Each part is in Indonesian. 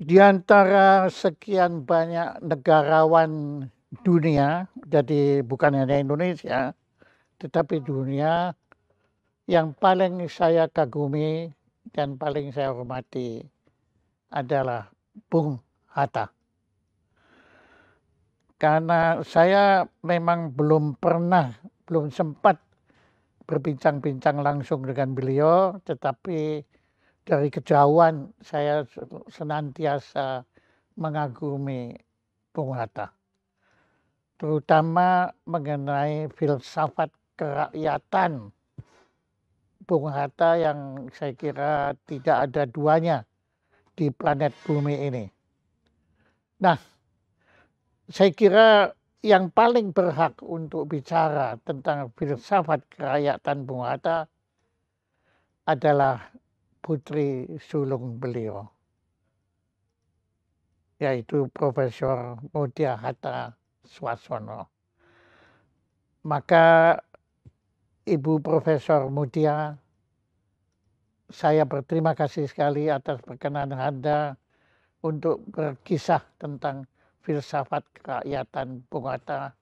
Di antara sekian banyak negarawan dunia, jadi bukan hanya Indonesia, tetapi dunia, yang paling saya kagumi dan paling saya hormati adalah Bung Hatta. Karena saya memang belum sempat berbincang-bincang langsung dengan beliau, tetapi dari kejauhan saya senantiasa mengagumi Bung Hatta, terutama mengenai filsafat kerakyatan Bung Hatta yang saya kira tidak ada duanya di planet bumi ini. Nah, saya kira yang paling berhak untuk bicara tentang filsafat kerakyatan Bung Hatta adalah putri sulung beliau, yaitu Profesor Mutia Hatta Swasono. Maka Ibu Profesor Mutia, saya berterima kasih sekali atas perkenan Anda untuk berkisah tentang filsafat kerakyatan Bung Hatta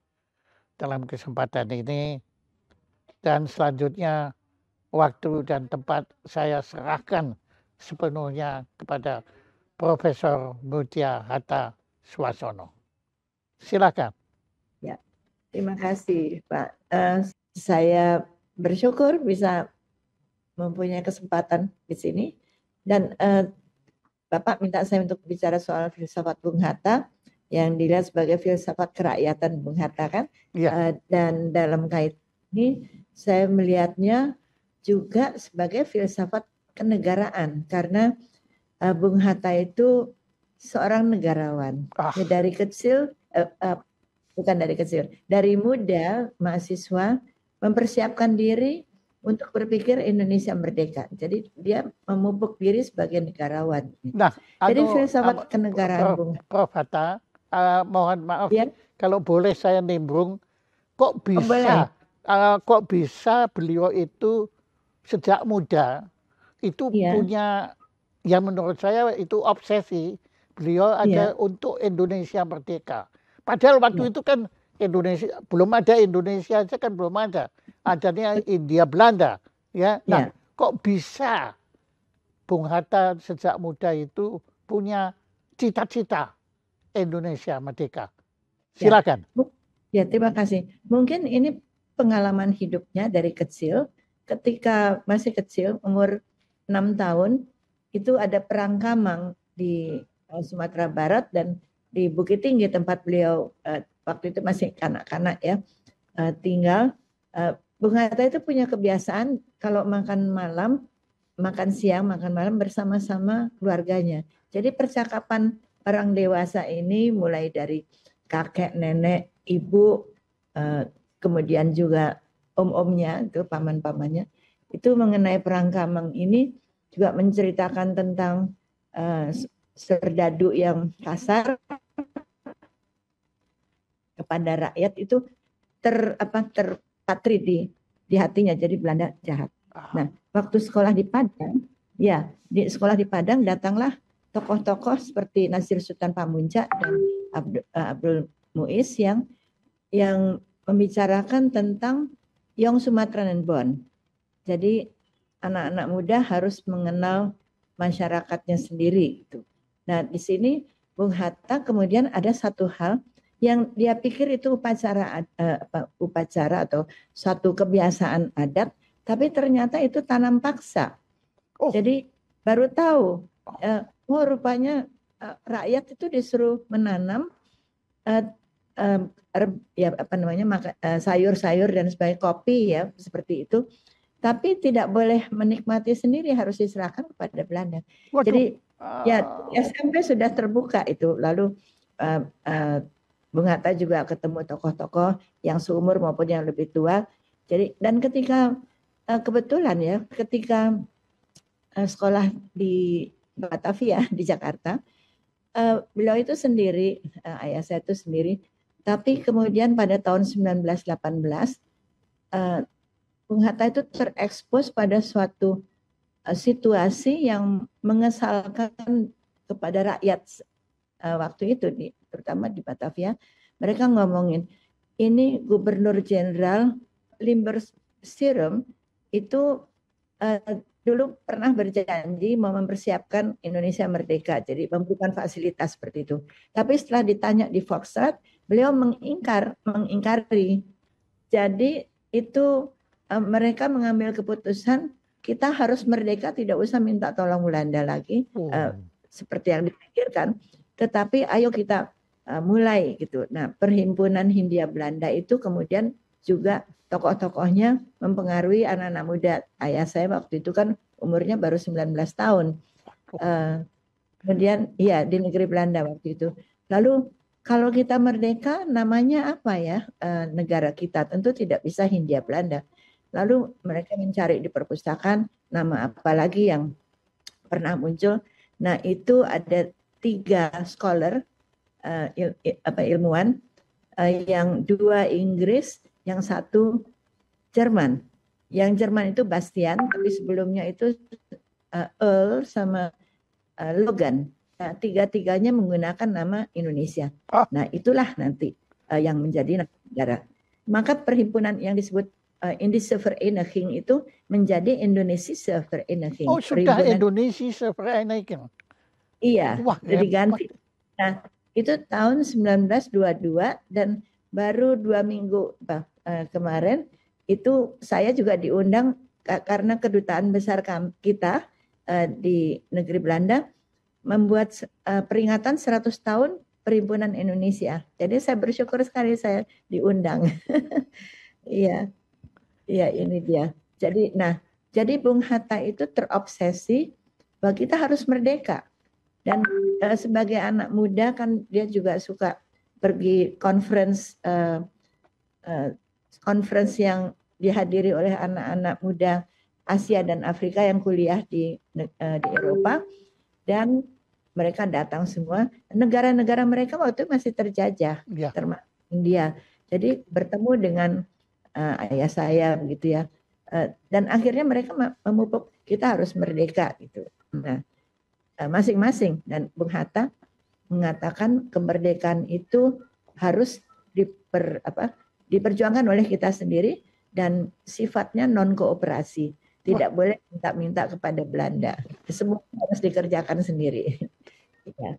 dalam kesempatan ini. Dan selanjutnya waktu dan tempat saya serahkan sepenuhnya kepada Profesor Mutia Hatta Swasono. Silakan. Ya, terima kasih Pak. Saya bersyukur bisa mempunyai kesempatan di sini dan Bapak minta saya untuk bicara soal filsafat Bung Hatta yang dilihat sebagai filsafat kerakyatan Bung Hatta kan. Ya. Dan dalam kait ini saya melihatnya juga sebagai filsafat kenegaraan karena Bung Hatta itu seorang negarawan. Ya, dari kecil bukan dari kecil, dari muda mahasiswa mempersiapkan diri untuk berpikir Indonesia merdeka. Jadi dia memupuk diri sebagai negarawan. Nah, jadi filsafat kenegaraan Prof Hatta, mohon maaf ya, kalau boleh saya nimbrung, kok bisa beliau itu sejak muda itu punya, yang menurut saya itu obsesi beliau ada untuk Indonesia merdeka. Padahal waktu itu kan Indonesia belum ada, Indonesia aja kan belum ada, adanya India Belanda, ya. Nah, kok bisa Bung Hatta sejak muda itu punya cita-cita Indonesia merdeka? Silakan. Ya, terima kasih. Mungkin ini pengalaman hidupnya dari kecil. Ketika masih kecil, umur 6 tahun, itu ada perang Kamang di Sumatera Barat dan di Bukit Tinggi tempat beliau waktu itu masih kanak-kanak ya tinggal. Bung Hatta itu punya kebiasaan kalau makan malam, makan siang, makan malam bersama-sama keluarganya. Jadi percakapan orang dewasa ini mulai dari kakek, nenek, ibu, kemudian juga om-omnya, itu paman-pamannya, itu mengenai perang Kamang ini juga menceritakan tentang serdadu yang kasar kepada rakyat itu terpatri di hatinya, jadi Belanda jahat. Nah, waktu sekolah di Padang, ya di sekolah di Padang datanglah tokoh-tokoh seperti Nasir Sultan Pamunca dan Abdul Muiz yang membicarakan tentang Young Sumatran and Bond. Jadi anak-anak muda harus mengenal masyarakatnya sendiri. Nah, di sini Bung Hatta kemudian ada satu hal yang dia pikir itu upacara atau suatu kebiasaan adat, tapi ternyata itu tanam paksa. Jadi baru tahu, rupanya rakyat itu disuruh menanam sayur-sayur dan sebagainya, kopi ya seperti itu. Tapi tidak boleh menikmati sendiri, harus diserahkan kepada Belanda. Jadi ya SMP sudah terbuka itu. Lalu Bung Hatta juga ketemu tokoh-tokoh yang seumur maupun yang lebih tua. Jadi dan ketika kebetulan ya, ketika sekolah di Batavia di Jakarta, beliau itu sendiri, ayah saya itu sendiri. Tapi kemudian pada tahun 1918 Bung Hatta itu terekspos pada suatu situasi yang mengesalkan kepada rakyat waktu itu, terutama di Batavia, mereka ngomongin, ini Gubernur Jenderal Limburg-Stirum itu dulu pernah berjanji mau mempersiapkan Indonesia merdeka, jadi memberikan fasilitas seperti itu. Tapi setelah ditanya di Volksraad, beliau mengingkari. Jadi itu mereka mengambil keputusan kita harus merdeka, tidak usah minta tolong Belanda lagi, seperti yang dipikirkan. Tetapi ayo kita mulai gitu. Nah, Perhimpunan Hindia Belanda itu kemudian juga tokoh-tokohnya mempengaruhi anak-anak muda. Ayah saya waktu itu kan umurnya baru 19 tahun. Kemudian iya di negeri Belanda waktu itu. Lalu kalau kita merdeka namanya apa ya negara kita? Tentu tidak bisa Hindia Belanda. Lalu mereka mencari di perpustakaan nama apa lagi yang pernah muncul. Nah, itu ada 3 scholar ilmuwan, yang 2 Inggris, yang 1 Jerman. Yang Jerman itu Bastian, tapi sebelumnya itu Earl sama Logan. Nah, 3-tiganya menggunakan nama Indonesia. Nah, itulah nanti yang menjadi negara. Maka perhimpunan yang disebut Indische Vereniging itu menjadi Indonesische Vereniging. Oh, sudah Indonesische Vereniging. Iya, sudah diganti. Nah, itu tahun 1922 dan baru 2 minggu kemarin itu saya juga diundang karena kedutaan besar kita di negeri Belanda membuat peringatan 100 tahun Perhimpunan Indonesia. Jadi saya bersyukur sekali saya diundang. Iya. Iya, ini dia. Jadi Bung Hatta itu terobsesi bahwa kita harus merdeka. Dan sebagai anak muda kan dia juga suka pergi conference yang dihadiri oleh anak-anak muda Asia dan Afrika yang kuliah di Eropa, dan mereka datang semua. Negara-negara mereka waktu itu masih terjajah, termasuk India. Jadi bertemu dengan ayah saya begitu ya, dan akhirnya mereka memupuk kita harus merdeka gitu. Nah, masing-masing, dan Bung Hatta mengatakan kemerdekaan itu harus diperjuangkan oleh kita sendiri dan sifatnya non kooperasi, tidak boleh minta-minta kepada Belanda, semua harus dikerjakan sendiri. Ya.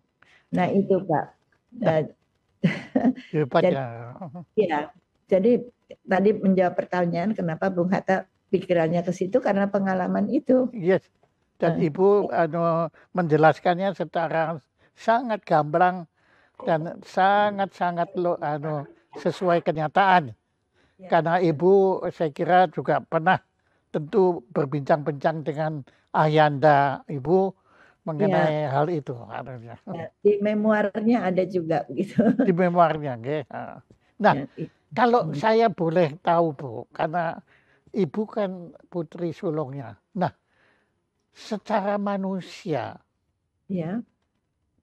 Nah itu Pak. Jadi tadi menjawab pertanyaan kenapa Bung Hatta pikirannya ke situ karena pengalaman itu. Yes. Dan Ibu menjelaskannya secara sangat gamblang dan sangat-sangat sesuai kenyataan. Ya. Karena Ibu saya kira juga pernah tentu berbincang-bincang dengan ayahanda Ibu mengenai hal itu. Ya, di memoirnya ada juga gitu. Di memoirnya, okay. Nah, kalau saya boleh tahu Bu, karena Ibu kan putri sulungnya. Nah, secara manusia, ya,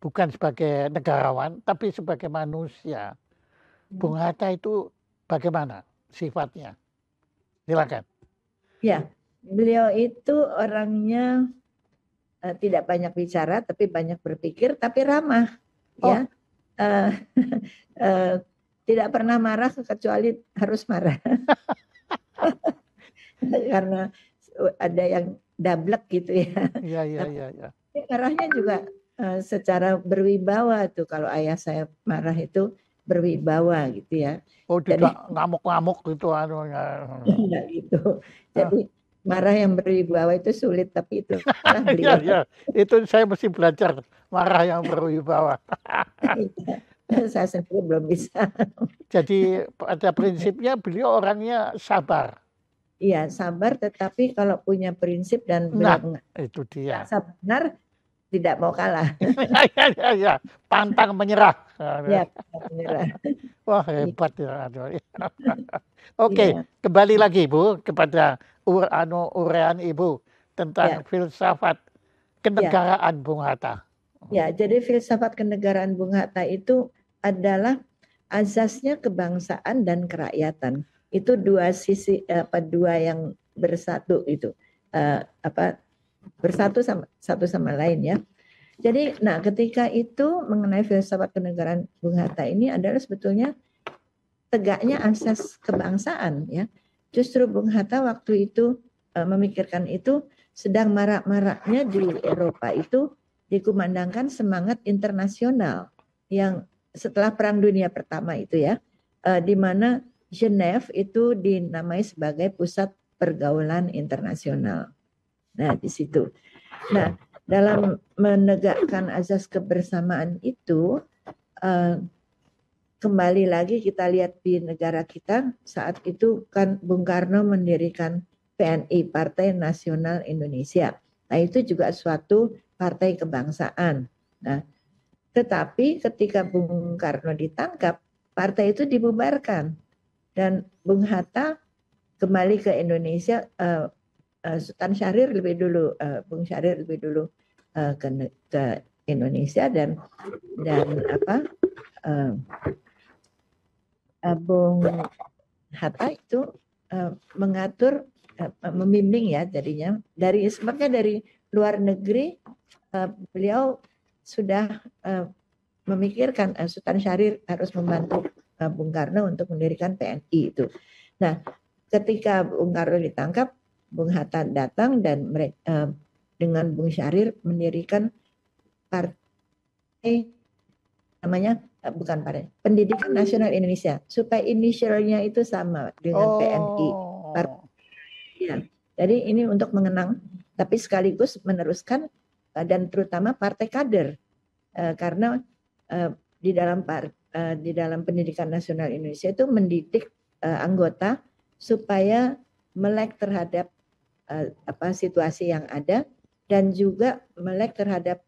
bukan sebagai negarawan, tapi sebagai manusia, Bung Hatta itu bagaimana sifatnya? Silakan. Ya, beliau itu orangnya tidak banyak bicara, tapi banyak berpikir, tapi ramah. Ya, tidak pernah marah kecuali harus marah. Karena ada yang dablek gitu ya. Iya. Marahnya juga secara berwibawa tuh, kalau ayah saya marah itu berwibawa gitu ya. Oh, tidak ngamuk-ngamuk gitu Enggak gitu. Jadi marah yang berwibawa itu sulit, tapi itu beliau. Iya. Itu saya mesti belajar marah yang berwibawa. Saya sendiri belum bisa. Jadi pada prinsipnya beliau orangnya sabar. Iya, sabar, tetapi kalau punya prinsip dan itu dia. Benar, tidak mau kalah. Ya. Pantang menyerah. Ya, menyerah. Wah, hebat ya. Oke, kembali lagi Bu kepada urean Ibu tentang filsafat kenegaraan Bung Hatta. Ya, jadi filsafat kenegaraan Bung Hatta itu adalah azasnya kebangsaan dan kerakyatan. Itu dua sisi, dua yang bersatu itu, bersatu satu sama lain ya. Jadi, nah ketika itu mengenai filsafat kenegaraan Bung Hatta ini adalah sebetulnya tegaknya asas kebangsaan ya. Justru Bung Hatta waktu itu memikirkan itu sedang marak-maraknya di Eropa itu dikumandangkan semangat internasional yang setelah Perang Dunia Pertama itu ya, di mana Genève itu dinamai sebagai pusat pergaulan internasional. Nah, di situ. Nah, dalam menegakkan azas kebersamaan itu, kembali lagi kita lihat di negara kita saat itu kan Bung Karno mendirikan PNI, Partai Nasional Indonesia. Nah, itu juga suatu partai kebangsaan. Nah, tetapi ketika Bung Karno ditangkap, partai itu dibubarkan dan Bung Hatta kembali ke Indonesia. Sultan Syahrir lebih dulu, Bung Syahrir lebih dulu ke Indonesia dan Bung Hatta itu mengatur, membimbing ya jadinya dari sebabnya dari luar negeri beliau sudah memikirkan Sultan Syahrir harus membantu Bung Karno untuk mendirikan PNI itu. Nah, ketika Bung Karno ditangkap, Bung Hatta datang dan dengan Bung Syahrir mendirikan partai namanya bukan partai, Pendidikan Nasional Indonesia, supaya inisialnya itu sama dengan PNI. Ya. Jadi ini untuk mengenang, tapi sekaligus meneruskan dan terutama partai kader, karena di dalam Pendidikan Nasional Indonesia itu mendidik anggota supaya melek terhadap situasi yang ada dan juga melek terhadap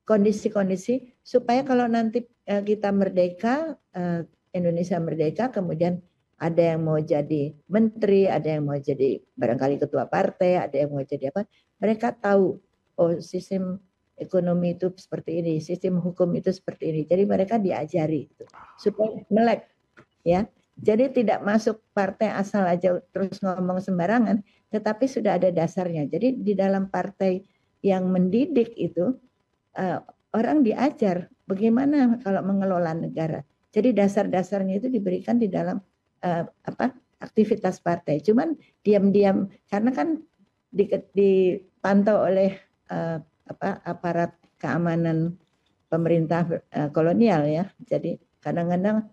kondisi-kondisi supaya kalau nanti kita merdeka, Indonesia merdeka, kemudian ada yang mau jadi menteri, ada yang mau jadi barangkali ketua partai, ada yang mau jadi apa, mereka tahu oh sistem ekonomi itu seperti ini, sistem hukum itu seperti ini. Jadi mereka diajari supaya melek ya. Jadi tidak masuk partai asal aja terus ngomong sembarangan, tetapi sudah ada dasarnya. Jadi di dalam partai yang mendidik itu orang diajar bagaimana kalau mengelola negara. Jadi dasar-dasarnya itu diberikan di dalam aktivitas partai. Cuman diam-diam karena kan dipantau oleh aparat keamanan pemerintah kolonial ya. Jadi kadang-kadang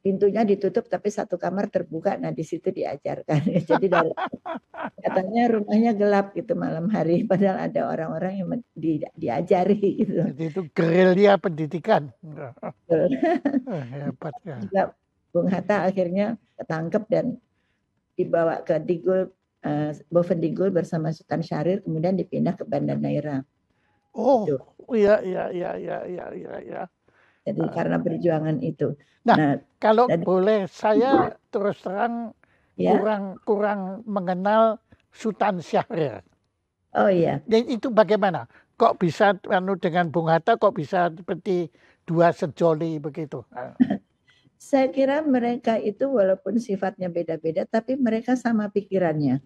pintunya ditutup tapi satu kamar terbuka, nah di situ diajarkan. Jadi katanya rumahnya gelap gitu malam hari, padahal ada orang-orang yang diajari gitu. Jadi itu gerilya pendidikan. Hebat ya. Juga Bung Hatta akhirnya ketangkep dan dibawa ke Digul, Bovendigul bersama Sultan Syahrir, kemudian dipindah ke Banda Neira. Oh, iya. Jadi karena perjuangan itu. Nah kalau boleh saya terus terang kurang mengenal Sultan Syahrir. Oh iya. Dan itu bagaimana? Kok bisa dengan Bung Hatta kok bisa seperti dua sejoli begitu? Saya kira mereka itu walaupun sifatnya beda-beda, tapi mereka sama pikirannya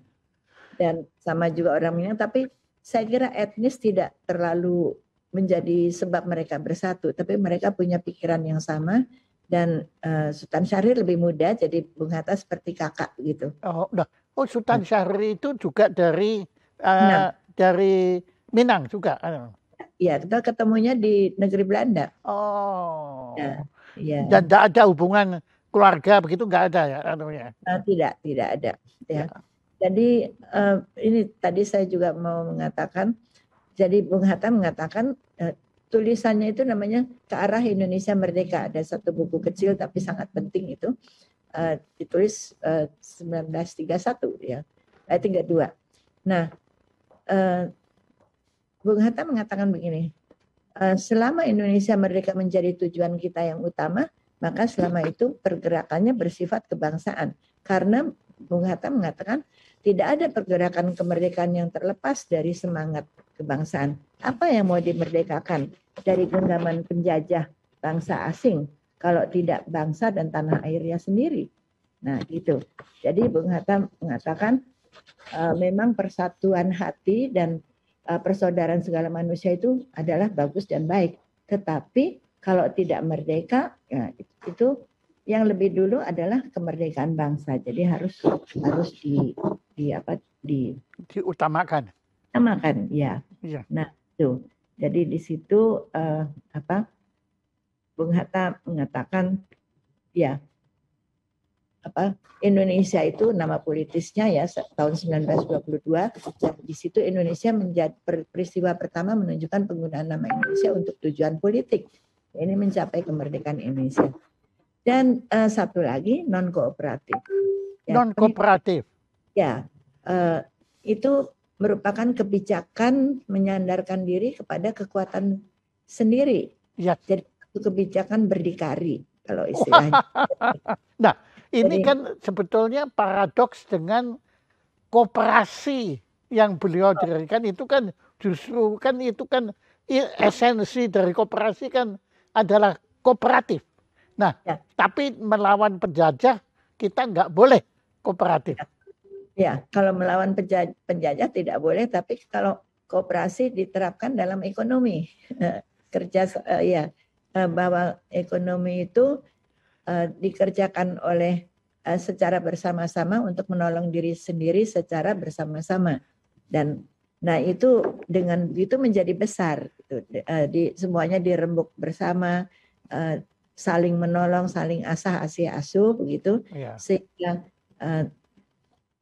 dan sama juga orang Minang. Tapi saya kira etnis tidak terlalu menjadi sebab mereka bersatu, tapi mereka punya pikiran yang sama. Dan Sultan Syahrir lebih muda, jadi Bung Hatta seperti kakak gitu. Oh, Sultan Syahrir itu juga dari Minang juga. Iya, kita ketemunya di negeri Belanda. Oh. Ya. Dan tidak ada hubungan keluarga begitu, nggak ada ya anunya? Tidak ada. Ya. Jadi ini tadi saya juga mau mengatakan. Jadi Bung Hatta mengatakan tulisannya itu namanya Ke Arah Indonesia Merdeka. Ada satu buku kecil tapi sangat penting itu ditulis 1931 ya, 32. Nah, Bung Hatta mengatakan begini, selama Indonesia merdeka menjadi tujuan kita yang utama, maka selama itu pergerakannya bersifat kebangsaan. Karena Bung Hatta mengatakan tidak ada pergerakan kemerdekaan yang terlepas dari semangat kebangsaan. Apa yang mau dimerdekakan dari genggaman penjajah bangsa asing kalau tidak bangsa dan tanah airnya sendiri? Nah, gitu. Jadi Bung Hatta mengatakan memang persatuan hati dan persaudaraan segala manusia itu adalah bagus dan baik. Tetapi kalau tidak merdeka, ya, itu yang lebih dulu adalah kemerdekaan bangsa. Jadi harus diutamakan. Ya. Iya. Nah, itu. Jadi di situ Bung Hatta mengatakan ya Indonesia itu nama politisnya ya tahun 1922, dan di situ Indonesia menjadi peristiwa pertama menunjukkan penggunaan nama Indonesia untuk tujuan politik. Ini mencapai kemerdekaan Indonesia. Dan satu lagi non kooperatif. Ya, non kooperatif. Ya, itu merupakan kebijakan menyandarkan diri kepada kekuatan sendiri. Ya. Jadi kebijakan berdikari kalau istilahnya. Nah, ini kan sebetulnya paradoks dengan koperasi yang beliau dirikan itu kan justru kan itu kan esensi dari koperasi kan adalah kooperatif. Nah, ya. Tapi melawan penjajah kita nggak boleh kooperatif. Ya, kalau melawan penjajah tidak boleh, tapi kalau kooperasi diterapkan dalam ekonomi bahwa ekonomi itu dikerjakan oleh secara bersama-sama untuk menolong diri sendiri secara bersama-sama, dan nah itu dengan itu menjadi besar gitu. Semuanya dirembuk bersama, saling menolong, saling asuh begitu, sehingga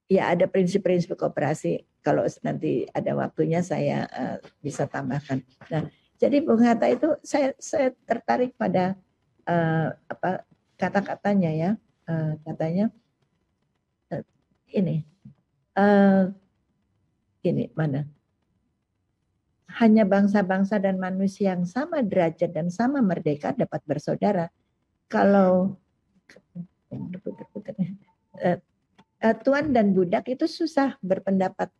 ya ada prinsip-prinsip kooperasi. Kalau nanti ada waktunya saya bisa tambahkan. Nah, jadi Bung Hatta itu saya tertarik pada kata-katanya ya, katanya ini mana? Hanya bangsa-bangsa dan manusia yang sama derajat dan sama merdeka dapat bersaudara. Kalau tuan dan budak itu susah berpendapat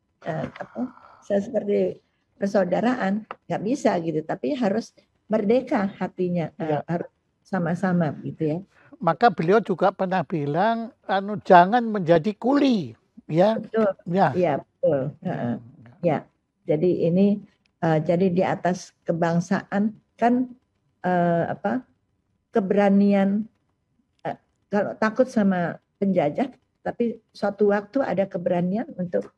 seperti persaudaraan, nggak bisa gitu. Tapi harus merdeka hatinya, harus sama-sama gitu ya. Maka beliau juga pernah bilang, jangan menjadi kuli, ya. Betul. Ya, betul. Ya, jadi ini jadi di atas kebangsaan kan keberanian, kalau takut sama penjajah, tapi suatu waktu ada keberanian untuk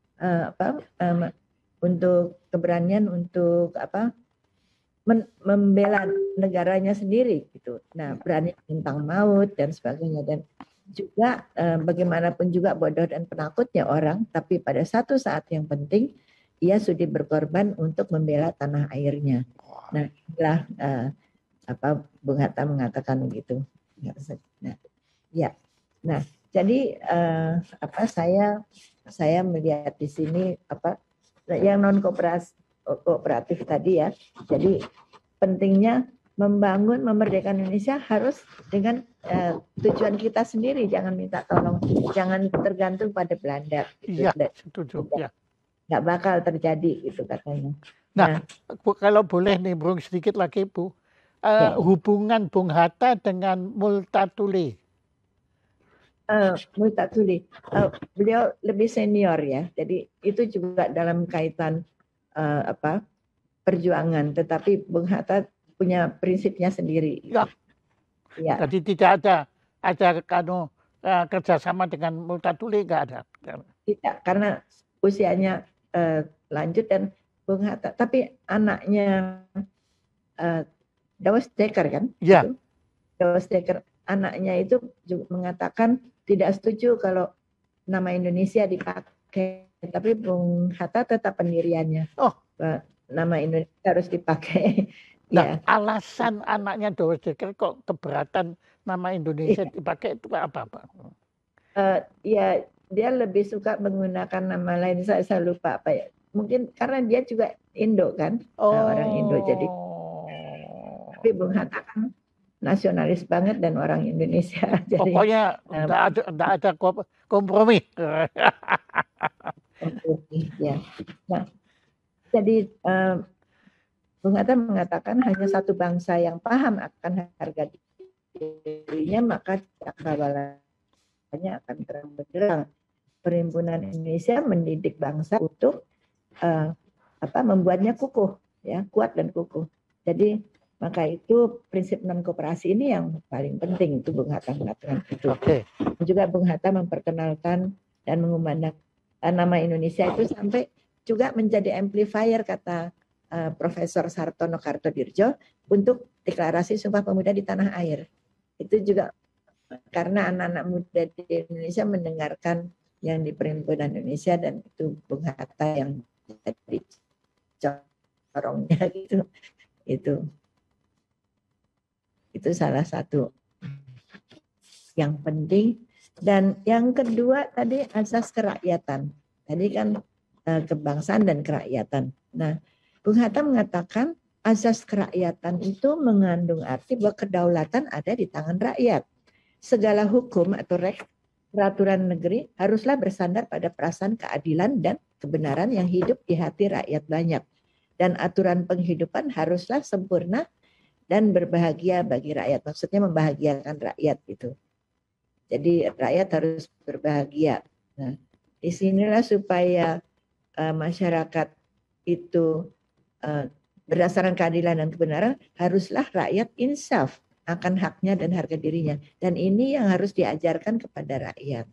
membela negaranya sendiri gitu. Nah, berani tentang maut dan sebagainya, dan juga bagaimanapun juga bodoh dan penakutnya orang, tapi pada satu saat yang penting ia sudi berkorban untuk membela tanah airnya. Nah, itulah Bung Hatta mengatakan begitu. Nah, ya. Nah, jadi saya melihat di sini yang non kooperatif tadi ya. Jadi pentingnya memerdekakan Indonesia harus dengan tujuan kita sendiri, jangan minta tolong, jangan tergantung pada Belanda. Iya, setuju. Ya. Nggak bakal terjadi itu katanya. Nah, kalau boleh nimbrung sedikit lagi Bu, hubungan Bung Hatta dengan Multatuli. Multatuli, beliau lebih senior ya, jadi itu juga dalam kaitan perjuangan, tetapi Bung Hatta punya prinsipnya sendiri. Ya. Jadi tidak ada kerjasama dengan Multatuli, nggak ada. Tidak, karena usianya lanjut, dan Bung Hatta, tapi anaknya Dawes Dekker kan? Ya. Dawes Dekker, anaknya itu juga mengatakan tidak setuju kalau nama Indonesia dipakai, tapi Bung Hatta tetap pendiriannya. Nama Indonesia harus dipakai. Nah, alasan anaknya Dawes Dekker kok keberatan nama Indonesia dipakai itu apa? Ya, dia lebih suka menggunakan nama lain, saya lupa apa ya. Mungkin karena dia juga Indo kan, orang Indo, jadi. Tapi Bung Hatta kan nasionalis banget dan orang Indonesia. Jadi, pokoknya enggak ada kompromi. Ya. Nah, jadi Bung Hatta mengatakan hanya satu bangsa yang paham akan harga dirinya, maka cakrawalanya akan terang benderang. Perhimpunan Indonesia mendidik bangsa untuk membuatnya kukuh, ya, kuat dan kukuh. Jadi maka itu prinsip non kooperasi ini yang paling penting itu Bung Hatta mengatakan itu. Juga Bung Hatta memperkenalkan dan mengumandangkan nama Indonesia itu sampai juga menjadi amplifier kata Profesor Sartono Kartodirjo untuk deklarasi Sumpah Pemuda di tanah air. Itu juga karena anak-anak muda di Indonesia mendengarkan yang di Perhimpunan Indonesia dan itu Bung Hatta yang jadi corongnya gitu. Itu salah satu yang penting. Dan yang kedua tadi asas kerakyatan. Tadi kan kebangsaan dan kerakyatan. Nah, Bung Hatta mengatakan asas kerakyatan itu mengandung arti bahwa kedaulatan ada di tangan rakyat. Segala hukum atau peraturan negeri haruslah bersandar pada perasaan keadilan dan kebenaran yang hidup di hati rakyat banyak. Dan aturan penghidupan haruslah sempurna dan berbahagia bagi rakyat. Maksudnya membahagiakan rakyat itu. Jadi rakyat harus berbahagia. Nah, disinilah supaya masyarakat itu berdasarkan keadilan dan kebenaran, haruslah rakyat insaf akan haknya dan harga dirinya. Dan ini yang harus diajarkan kepada rakyat.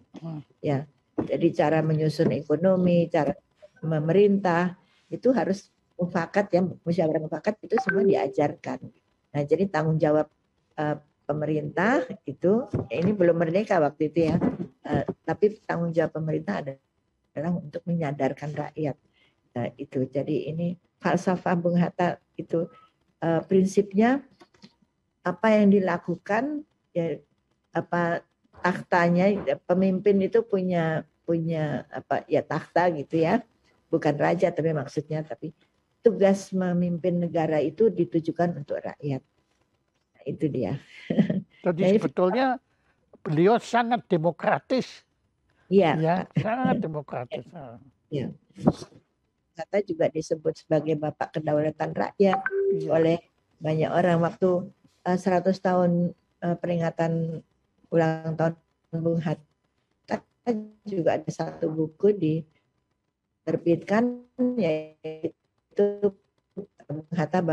Ya, jadi cara menyusun ekonomi, cara memerintah itu harus mufakat, ya, musyawarah mufakat itu semua diajarkan. Nah, jadi tanggung jawab pemerintah itu, ini belum merdeka waktu itu ya, tapi tanggung jawab pemerintah adalah untuk menyadarkan rakyat. Nah, itu jadi ini falsafah Bung Hatta itu prinsipnya apa yang dilakukan ya, tahtanya, pemimpin itu punya apa ya, tahta gitu ya, bukan raja tapi maksudnya, tapi tugas memimpin negara itu ditujukan untuk rakyat. Nah, itu dia. Jadi sebetulnya beliau sangat demokratis. Iya, ya, sangat demokratis. Ya. Hatta juga disebut sebagai Bapak Kedaulatan Rakyat oleh banyak orang. Waktu 100 tahun peringatan ulang tahun Bung Hatta juga ada satu buku diterbitkan, yaitu Bung Hatta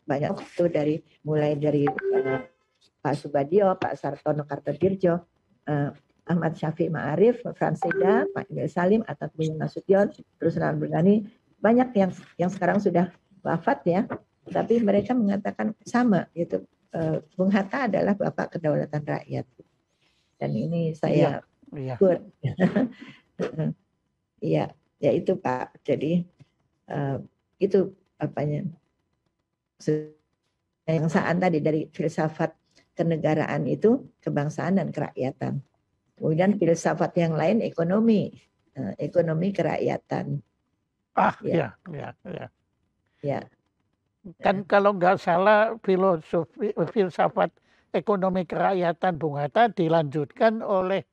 banyak waktu mulai dari Pak Subadio, Pak Sartono Kartodirjo, Ahmad Syafiq Ma'arif, Fransida, Pak Emil Salim, Atat Budi Nasution, terus Ronald Burgani, banyak yang sekarang sudah wafat ya, tapi mereka mengatakan sama gitu. Bung Hatta adalah Bapak Kedaulatan Rakyat. Dan ini saya ikut. Iya, ya itu Pak. Jadi itu apanya? Yang saat tadi dari filsafat kenegaraan itu kebangsaan dan kerakyatan. Kemudian filsafat yang lain ekonomi kerakyatan. Ya. Kan Ya. kalau nggak salah filsafat ekonomi kerakyatan Bung Hatta dilanjutkan oleh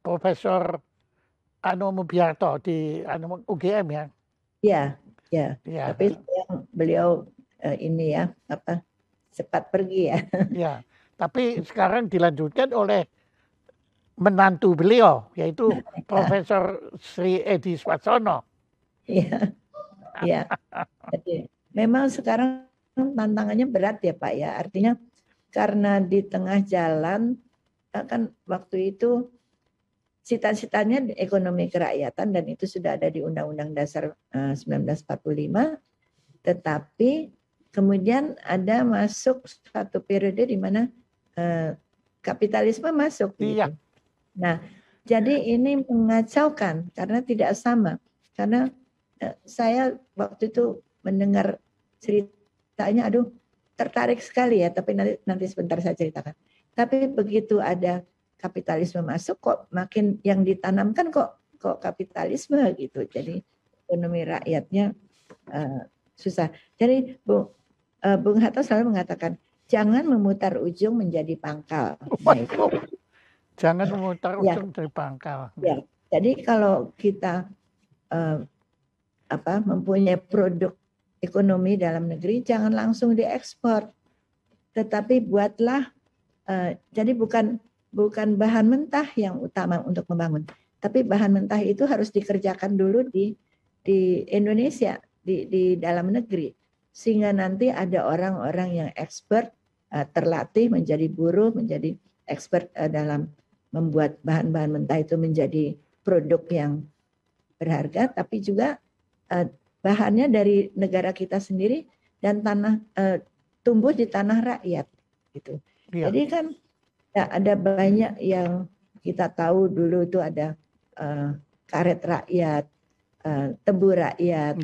Profesor Ano Mubiarto di UGM ya. Ya. Tapi beliau ini ya cepat pergi ya. Ya, tapi sekarang dilanjutkan oleh menantu beliau, yaitu Profesor Sri Edi Swatsono. Iya. Jadi memang sekarang tantangannya berat ya Pak ya. Artinya karena di tengah jalan kan waktu itu cita-citanya ekonomi kerakyatan dan itu sudah ada di Undang-Undang Dasar 1945, tetapi kemudian ada masuk satu periode di mana kapitalisme masuk. Iya. Gitu. Nah, jadi ini mengacaukan karena tidak sama. Karena saya waktu itu mendengar ceritanya, tertarik sekali ya, tapi nanti sebentar saya ceritakan. Tapi begitu ada kapitalisme masuk, kok makin yang ditanamkan kok kapitalisme gitu. Jadi ekonomi rakyatnya susah. Jadi Bung Hatta selalu mengatakan, jangan memutar ujung menjadi pangkal. Jangan memutar ujung dari pangkal. Ya. Jadi kalau kita mempunyai produk ekonomi dalam negeri, jangan langsung diekspor, tetapi buatlah jadi bukan bahan mentah yang utama untuk membangun, tapi bahan mentah itu harus dikerjakan dulu di Indonesia. di dalam negeri, sehingga nanti ada orang-orang yang expert, terlatih menjadi buruh, menjadi expert dalam membuat bahan-bahan mentah itu menjadi produk yang berharga, tapi juga bahannya dari negara kita sendiri dan tumbuh di tanah rakyat gitu. Ya. Jadi kan ada banyak yang kita tahu dulu itu ada karet rakyat, tebu rakyat,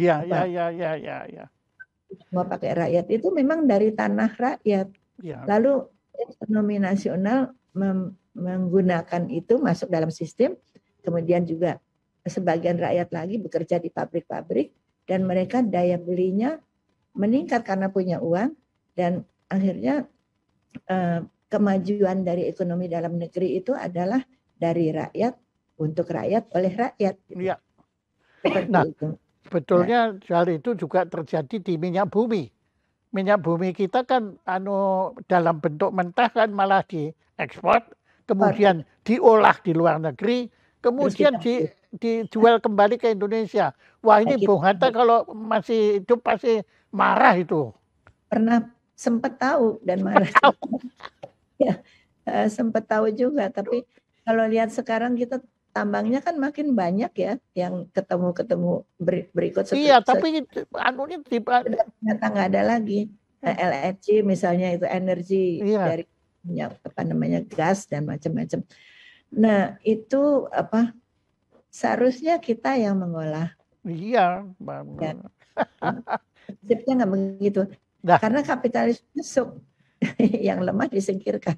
semua pakai rakyat, itu memang dari tanah rakyat. Lalu ekonomi nasional menggunakan itu masuk dalam sistem, kemudian juga sebagian rakyat lagi bekerja di pabrik-pabrik dan mereka daya belinya meningkat karena punya uang, dan akhirnya kemajuan dari ekonomi dalam negeri itu adalah dari rakyat untuk rakyat oleh rakyat. Gitu. Nah, itu. Sebetulnya hal itu juga terjadi di minyak bumi. Minyak bumi kita kan dalam bentuk mentah kan malah diekspor, kemudian diolah di luar negeri, kemudian dijual kembali ke Indonesia. Wah, ini Bung Hatta kalau masih hidup pasti marah itu. Pernah sempat tahu dan marah. Ya, sempat tahu juga, tapi kalau lihat sekarang kita tambangnya kan makin banyak ya yang ketemu berikut. Iya, tapi anunya ternyata nggak ada lagi. LNG misalnya itu energi dari gas dan macam-macam. Nah, itu seharusnya kita yang mengolah. Iya, prinsipnya nggak begitu. Nah. Karena kapitalis masuk, yang lemah disingkirkan.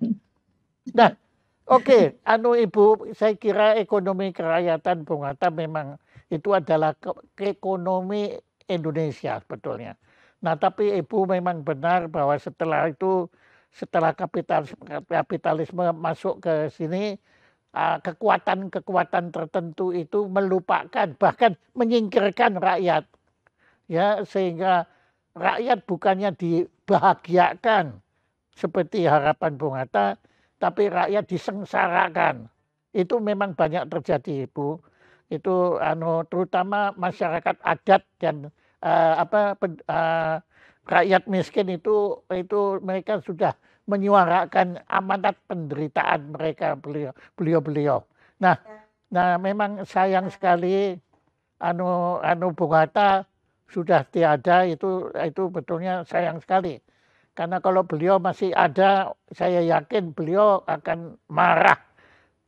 Nah, oke, Ibu, saya kira ekonomi kerakyatan Bung Hatta memang itu adalah ekonomi Indonesia sebetulnya. Nah, tapi Ibu memang benar bahwa setelah kapitalisme masuk ke sini, kekuatan tertentu itu melupakan, bahkan menyingkirkan rakyat. Ya, sehingga rakyat bukannya dibahagiakan seperti harapan Bung Hatta, tapi rakyat disengsarakan. Itu memang banyak terjadi, Ibu. Itu terutama masyarakat adat dan rakyat miskin itu mereka sudah menyuarakan amanat penderitaan mereka, beliau. Nah memang sayang sekali Bung Hatta sudah tiada, itu betulnya sayang sekali. Karena kalau beliau masih ada, saya yakin beliau akan marah.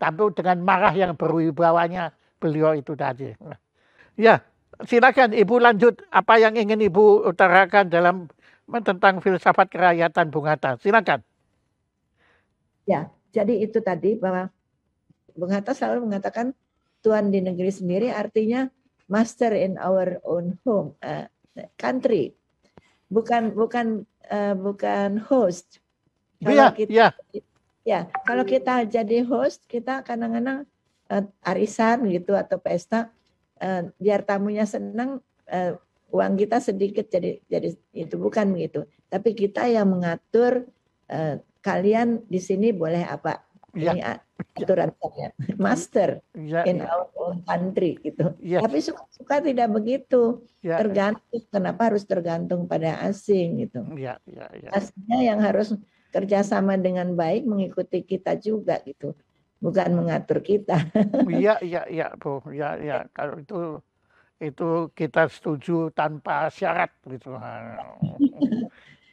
Tapi dengan marah yang berwibawanya beliau itu tadi. Ya, silakan Ibu lanjut apa yang ingin Ibu utarakan tentang filsafat kerakyatan Bung Hatta. Silakan. Ya, jadi itu tadi bahwa Bung Hatta selalu mengatakan Tuhan di negeri sendiri, artinya master in our own home, country. Bukan host. Kalau kalau kita jadi host, kita kadang-kadang arisan gitu atau pesta, biar tamunya senang, uang kita sedikit jadi itu bukan begitu. Tapi kita yang mengatur, kalian di sini boleh apa. Ini aturan saya, master in our own country gitu. Tapi suka tidak begitu. Tergantung, kenapa harus tergantung pada asing gitu. Aslinya yang harus kerjasama dengan baik mengikuti kita juga gitu, bukan mengatur kita. Iya Bu, ya kalau itu kita setuju tanpa syarat gitu.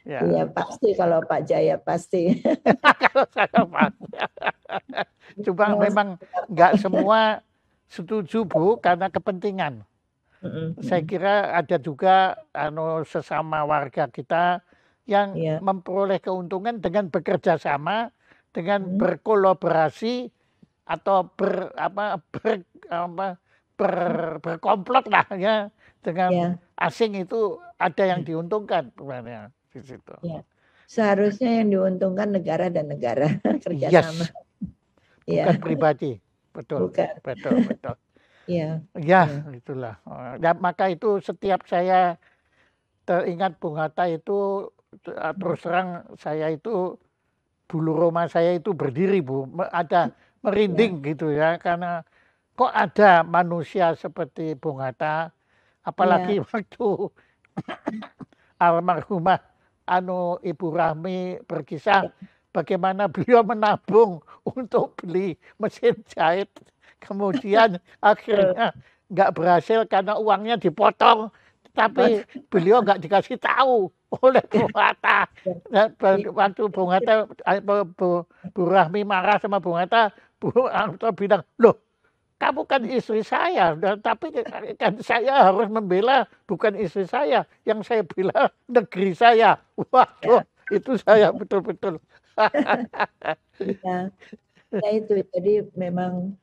Iya pasti, kalau Pak Jaya pasti. Kalau saya pasti. Cuma memang nggak semua setuju Bu, karena kepentingan. Saya kira ada juga sesama warga kita yang memperoleh keuntungan dengan bekerja sama, dengan berkolaborasi atau berkomplot lah ya dengan asing, itu ada yang diuntungkan sebenarnya di situ. Seharusnya yang diuntungkan negara dan negara kerjasama. Bukan pribadi, betul. Bukan. Betul. Itulah. Dan maka itu setiap saya teringat Bung Hatta itu, terus terang saya itu bulu roma saya itu berdiri Bu, ada merinding gitu ya, karena kok ada manusia seperti Bung Hatta, apalagi waktu almarhumah Ibu Rahmi berkisah bagaimana beliau menabung untuk beli mesin jahit, kemudian akhirnya nggak berhasil karena uangnya dipotong, tapi beliau nggak dikasih tahu oleh Bung Hatta. Waktu Bung Hatta, Bu Rahmi marah sama Bung Hatta, Bung Hatta bilang, loh kamu kan istri saya, tapi kan saya harus membela bukan istri saya, yang saya bela negeri saya. Waduh, itu saya betul-betul. Ya itu, jadi memang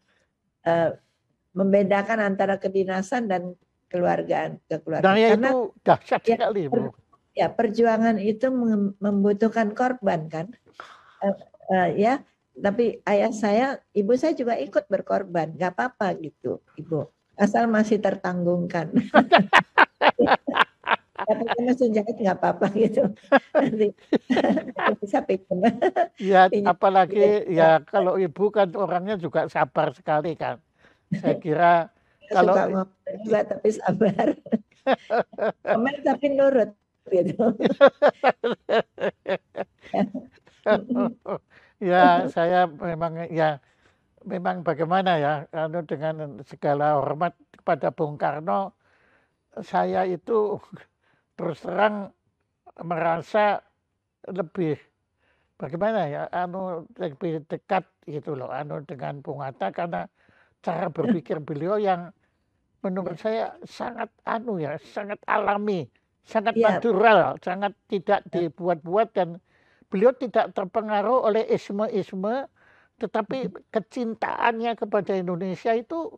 membedakan antara kedinasan dan kekeluargaan. Nah, ya karena itu dahsyat sekali, Bu. Ya, perjuangan itu membutuhkan korban kan. Ya, tapi ayah saya, ibu saya juga ikut berkorban, nggak apa-apa gitu, ibu, asal masih tertanggungkan. Tapi mesin jahit nggak apa-apa gitu. Nanti bisa pikir. Ya, apalagi ya kalau ibu kan orangnya juga sabar sekali kan. Saya kira kalau suka ngomong juga tapi sabar. Komen tapi nurut gitu. Ya, saya memang bagaimana ya, dengan segala hormat kepada Bung Karno, saya itu terus terang merasa lebih bagaimana ya, lebih dekat gitu loh, dengan Bung Hatta karena cara berpikir beliau yang menurut saya sangat sangat alami, sangat natural, sangat tidak dibuat-buat, dan beliau tidak terpengaruh oleh isme-isme, tetapi kecintaannya kepada Indonesia itu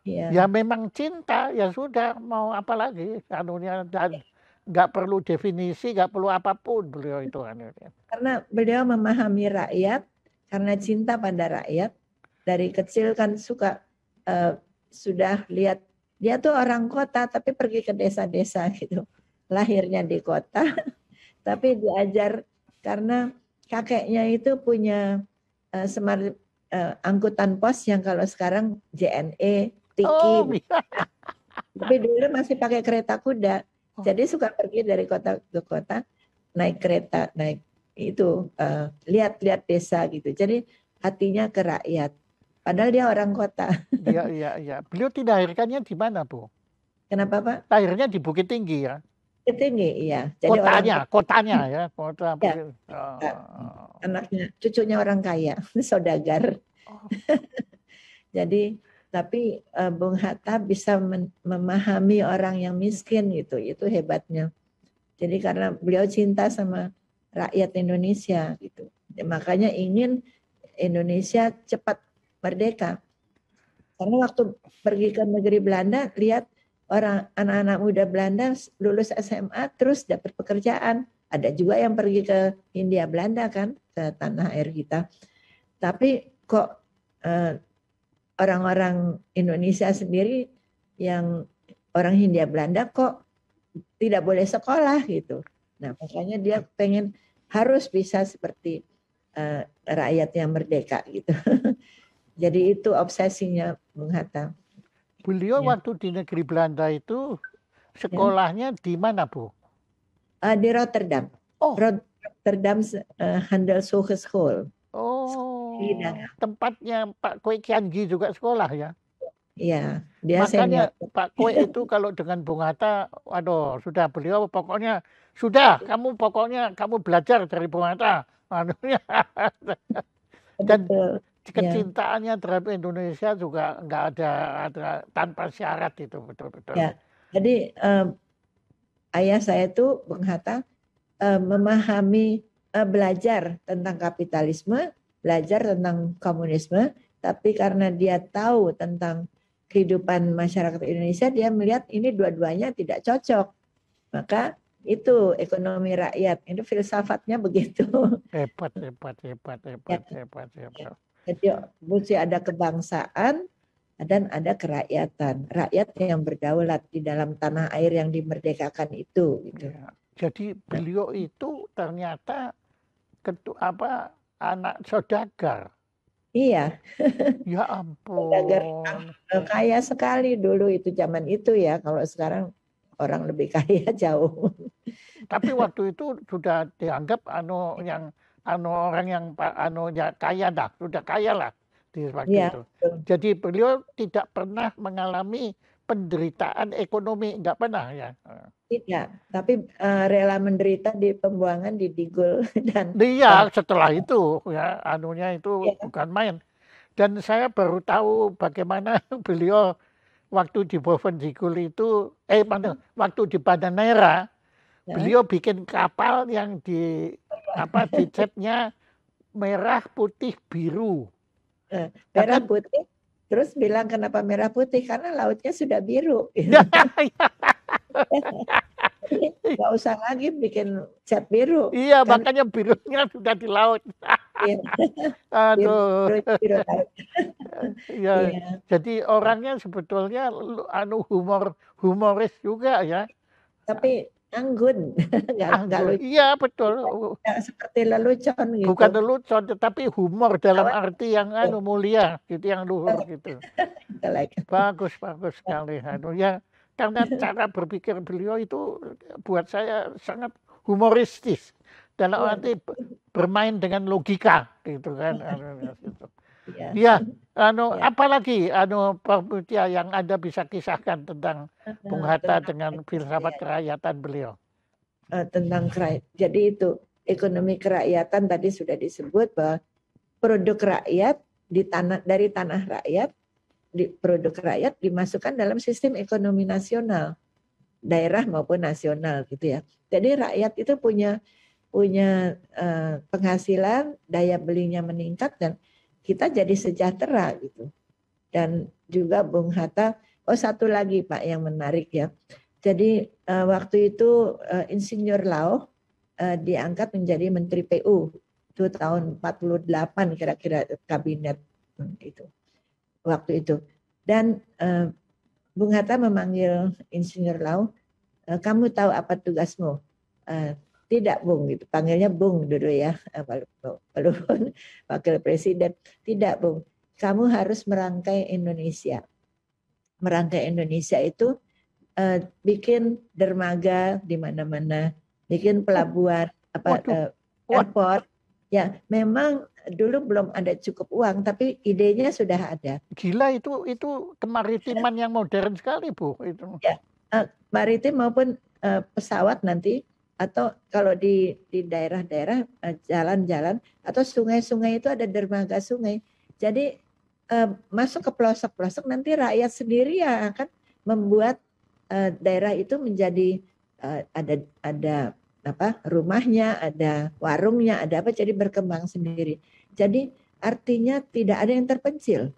ya memang cinta, ya sudah, mau apa lagi dan nggak perlu definisi, nggak perlu apapun beliau itu. Karena beliau memahami rakyat, karena cinta pada rakyat. Dari kecil kan suka sudah lihat, dia tuh orang kota tapi pergi ke desa-desa gitu. Lahirnya di kota, tapi diajar karena kakeknya itu punya angkutan pos yang kalau sekarang JNE, Tiki. Tapi dulu masih pakai kereta kuda. Jadi suka pergi dari kota ke kota, naik kereta, naik itu, lihat-lihat desa gitu. Jadi hatinya ke rakyat. Padahal dia orang kota. Iya. Beliau dilahirkannya di mana, Bu? Kenapa, Pak? Lahirnya di Bukit Tinggi ya? Bukit Tinggi, iya. Jadi kotanya ya. Kota. Ya. Anaknya, cucunya orang kaya, saudagar. Jadi, tapi Bung Hatta bisa memahami orang yang miskin gitu, itu hebatnya. Jadi karena beliau cinta sama rakyat Indonesia gitu, makanya ingin Indonesia cepat merdeka. Karena waktu pergi ke negeri Belanda, lihat anak-anak muda Belanda lulus SMA terus dapat pekerjaan. Ada juga yang pergi ke Hindia Belanda kan, ke tanah air kita. Tapi kok orang-orang Indonesia sendiri yang orang Hindia Belanda kok tidak boleh sekolah gitu. Nah, makanya dia pengen harus bisa seperti rakyat yang merdeka gitu. Jadi itu obsesinya Bung Hatta. Beliau waktu di negeri Belanda itu sekolahnya di mana, Bu? Di Rotterdam. Rotterdam Handelshogeschool. Tempatnya Pak Kwe Kiangi juga sekolah ya? Iya, dia makanya senior. Pak Kwe itu kalau dengan Bung Hatta, waduh, sudah beliau pokoknya sudah, kamu belajar dari Bung Hatta. Dan kecintaannya terhadap Indonesia juga nggak ada tanpa syarat itu, betul-betul. Ya, jadi ayah saya itu Bung Hatta memahami, belajar tentang kapitalisme, belajar tentang komunisme, tapi karena dia tahu tentang kehidupan masyarakat Indonesia, dia melihat ini dua-duanya tidak cocok. Maka itu ekonomi rakyat, itu filsafatnya begitu. Hebat. Jadi mesti ada kebangsaan dan ada kerakyatan. Rakyat yang berdaulat di dalam tanah air yang dimerdekakan itu. Gitu. Ya. Jadi beliau itu ternyata anak saudagar. Iya. Ya ampun. Saudagar kaya sekali dulu itu zaman itu ya. Kalau sekarang orang lebih kaya jauh. Tapi waktu itu sudah dianggap orang yang ya kaya dah, sudah kaya lah di waktu Iya, itu. betul. Jadi beliau tidak pernah mengalami penderitaan ekonomi, enggak pernah ya. Tidak, tapi rela menderita di pembuangan di Digul dan Iya, setelah itu ya itu ya, bukan main. Dan saya baru tahu bagaimana beliau waktu di Bovendigul itu waktu di Bandanera ya, beliau bikin kapal yang dicatnya merah, putih, biru. merah Kan? putih. Terus bilang kenapa merah putih? Karena lautnya sudah biru. Nggak usah lagi bikin cat biru. Iya, Kan makanya birunya sudah di laut. biru, Aduh. biru laut. Iya, Iya. jadi orangnya sebetulnya humoris juga ya. Tapi anggun, nggak Anggun. lucu, Iya, betul. nggak seperti lelucon gitu. Bukan lelucon, tetapi humor dalam Awan arti yang mulia, gitu, yang luhur gitu. like. Bagus sekali. Ya, karena cara berpikir beliau itu buat saya sangat humoristis. Dalam Iya, arti bermain dengan logika, gitu kan. iya, Iya, iya. apalagi Pak Mutia yang Anda bisa kisahkan tentang Bung Hatta Tentang dengan filsafat kerakyatan beliau. tentang jadi itu ekonomi kerakyatan tadi sudah disebut bahwa produk rakyat dari tanah rakyat produk rakyat dimasukkan dalam sistem ekonomi nasional daerah maupun nasional gitu ya. Jadi rakyat itu punya penghasilan, daya belinya meningkat dan kita jadi sejahtera gitu. Dan juga Bung Hatta, satu lagi Pak yang menarik ya. Jadi waktu itu Insinyur Lau diangkat menjadi Menteri PU itu tahun 48 kira-kira kabinet itu waktu itu. Dan Bung Hatta memanggil Insinyur Lau, kamu tahu apa tugasmu? Tidak Bung, gitu. Panggilnya Bung dulu ya, walaupun Wakil Presiden. Tidak Bung, kamu harus merangkai Indonesia. Merangkai Indonesia itu bikin dermaga di mana-mana, bikin pelabuhan, airport. Ya, memang dulu belum ada cukup uang, tapi idenya sudah ada. Gila itu kemaritiman yang modern sekali Bu itu. Ya, maritim maupun pesawat nanti atau kalau di daerah-daerah jalan-jalan atau sungai-sungai itu ada dermaga sungai. Jadi masuk ke pelosok-pelosok nanti rakyat sendiri yang akan membuat daerah itu menjadi ada rumahnya, ada warungnya, ada apa, jadi berkembang sendiri. Jadi artinya tidak ada yang terpencil.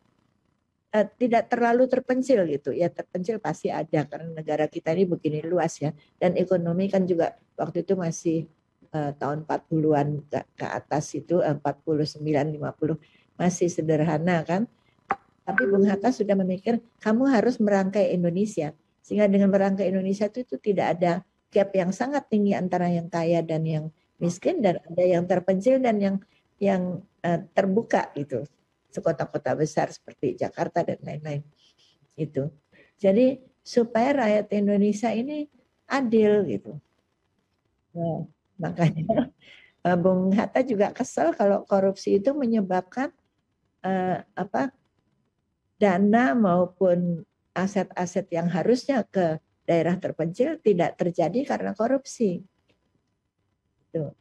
Tidak terlalu terpencil gitu ya, terpencil pasti ada karena negara kita ini begini luas ya, dan ekonomi kan juga waktu itu masih tahun 40-an ke atas itu 49 50 masih sederhana kan, tapi Bung Hatta sudah memikir kamu harus merangkai Indonesia sehingga dengan merangkai Indonesia itu tidak ada gap yang sangat tinggi antara yang kaya dan yang miskin, dan ada yang terpencil dan yang terbuka gitu, sekota-kota besar seperti Jakarta dan lain-lain itu. Jadi supaya rakyat Indonesia ini adil gitu. Nah, makanya Bung Hatta juga kesel kalau korupsi itu menyebabkan dana maupun aset-aset yang harusnya ke daerah terpencil tidak terjadi karena korupsi.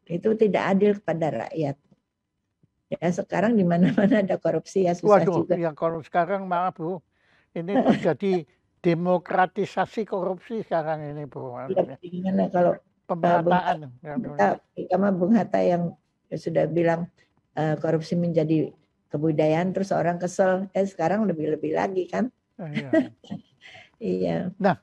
Itu tidak adil kepada rakyat. Ya sekarang di mana-mana ada korupsi ya, susah juga. Ya kalau sekarang maaf Bu, ini terjadi demokratisasi korupsi sekarang ini Bu. Ya, gimana kalau pemerataan. Sama Bung Hatta yang sudah bilang korupsi menjadi kebudayaan, terus orang kesel, sekarang lebih-lebih lagi kan. Iya. Iya. Nah,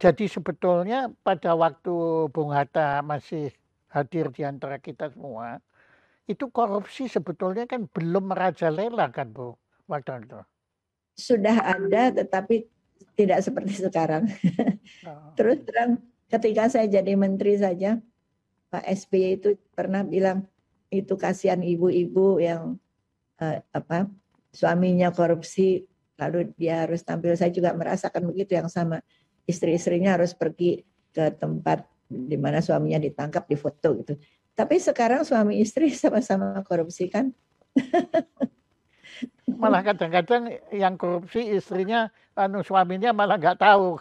jadi sebetulnya pada waktu Bung Hatta masih hadir di antara kita semua, itu korupsi sebetulnya kan belum merajalela kan Bu, waktu itu. Sudah ada tetapi tidak seperti sekarang. Terus terang ketika saya jadi menteri saja, Pak SBY itu pernah bilang itu kasihan ibu-ibu yang suaminya korupsi lalu dia harus tampil. Saya juga merasakan begitu yang sama. istri-istrinya harus pergi ke tempat di mana suaminya ditangkap, difoto gitu. Tapi sekarang suami istri sama-sama korupsi kan? Malah kadang-kadang yang korupsi istrinya, suaminya malah nggak tahu.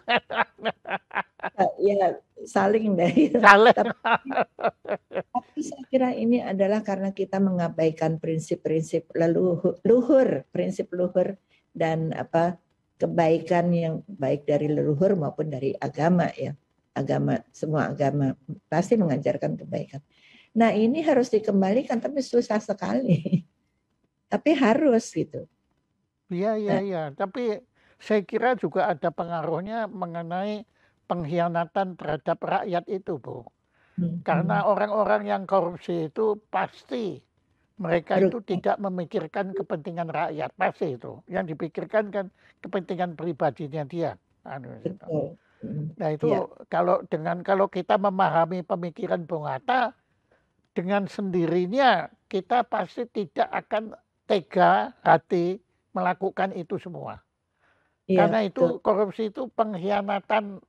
Ya saling deh. Salah. Tapi saya kira ini adalah karena kita mengabaikan prinsip-prinsip leluhur, prinsip luhur dan kebaikan yang baik dari leluhur maupun dari agama ya. Semua agama pasti mengajarkan kebaikan. Nah, ini harus dikembalikan tapi susah sekali. Tapi harus gitu. Iya. Tapi saya kira juga ada pengaruhnya mengenai pengkhianatan terhadap rakyat itu, Bu. Karena orang-orang yang korupsi itu pasti mereka itu tidak memikirkan kepentingan rakyat, pasti itu. Yang dipikirkan kan kepentingan pribadinya dia. Betul. Nah itu ya. Kalau kita memahami pemikiran Bung Hatta, dengan sendirinya kita pasti tidak akan tega hati melakukan itu semua. Ya, karena itu korupsi itu pengkhianatan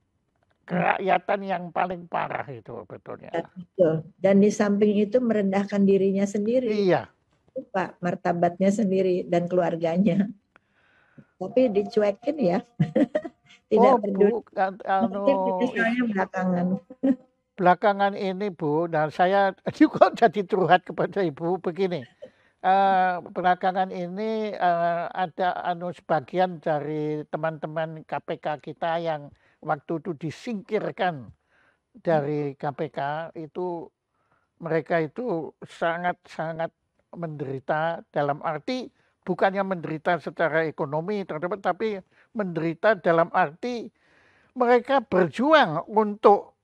kerakyatan yang paling parah itu betulnya. Betul. Dan di samping itu merendahkan dirinya sendiri. Iya. Pak, martabatnya sendiri dan keluarganya. Tapi dicuekin ya. Tidak peduli. Misalnya belakangan ini Bu, dan saya juga jadi curhat kepada Ibu begini. Belakangan ini ada sebagian dari teman-teman KPK kita yang waktu itu disingkirkan dari KPK itu, mereka itu sangat menderita, dalam arti bukannya menderita secara ekonomi tapi menderita dalam arti mereka berjuang untuk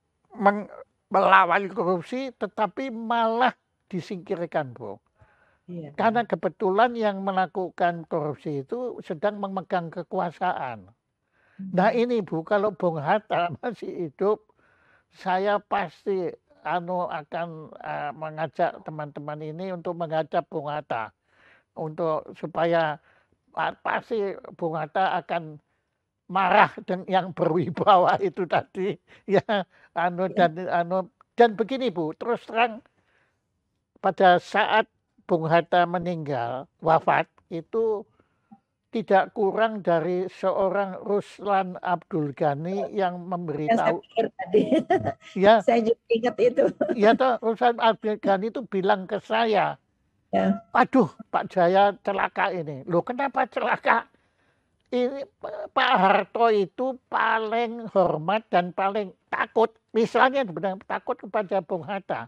melawan korupsi tetapi malah disingkirkan, Bu. Iya. Karena kebetulan yang melakukan korupsi itu sedang memegang kekuasaan. Nah ini Bu, kalau Bung Hatta masih hidup, saya pasti akan mengajak teman-teman ini untuk menghadap Bung Hatta, supaya pasti Bung Hatta akan marah dengan yang berwibawa itu tadi ya. Dan begini Bu, terus terang pada saat Bung Hatta meninggal, wafat, itu tidak kurang dari seorang Ruslan Abdul Ghani yang memberitahu. Ya, saya juga ingat itu. Ya toh, Ruslan Abdul Ghani itu bilang ke saya, ya. Aduh Pak Jaya celaka ini. Loh kenapa celaka? Ini Pak Harto itu paling hormat dan paling takut, misalnya benar takut kepada Bung Hatta.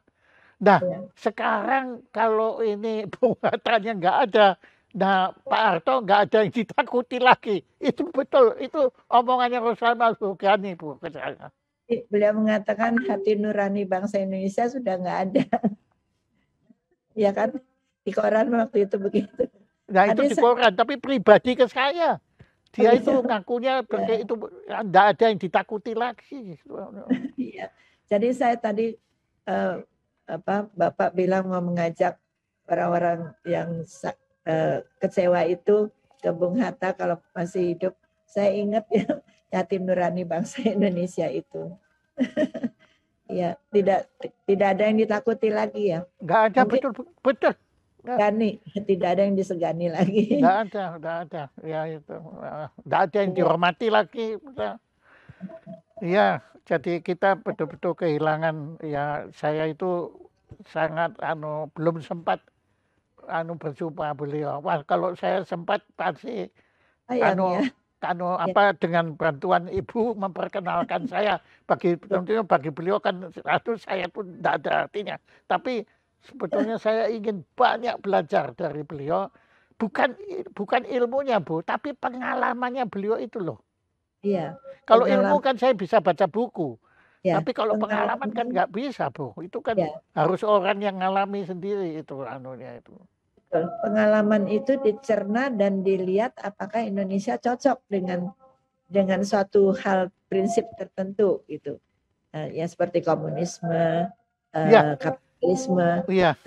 Nah ya. Sekarang kalau ini Bung Hattanya nggak ada, nah Pak Harto nggak ada yang ditakuti lagi. Itu betul, itu omongannya Ruslan Abdul Ghani Bu ke saya. Beliau mengatakan hati nurani bangsa Indonesia sudah nggak ada. Ya kan, di koran waktu itu begitu. Nah itu di koran, tapi pribadi ke saya. Dia itu ngakunya ya. Itu enggak ada yang ditakuti lagi. Iya. Jadi saya tadi Bapak bilang mau mengajak orang-orang yang kecewa itu ke Bung Hatta kalau masih hidup. Saya ingat ya yatim nurani bangsa Indonesia itu. Ya, tidak ada yang ditakuti lagi ya. Enggak ada. Mungkin, betul. Gani, tidak ada yang disegani lagi. Enggak ada. Ya itu. Enggak ada yang dihormati lagi. Iya, jadi kita betul-betul kehilangan, ya saya itu sangat belum sempat berjumpa beliau. Wah, kalau saya sempat pasti dengan bantuan Ibu memperkenalkan saya bagi beliau kan saya pun tidak ada artinya. Tapi sebetulnya saya ingin banyak belajar dari beliau, bukan ilmunya Bu, tapi pengalamannya beliau itu loh. Iya. Kalau ilmu kan saya bisa baca buku, ya, tapi kalau pengalaman kan nggak bisa Bu. Itu kan harus orang yang ngalami sendiri itu itu. Pengalaman itu dicerna dan dilihat apakah Indonesia cocok dengan suatu hal prinsip tertentu gitu. Ya seperti komunisme, kapitalisme. Iya.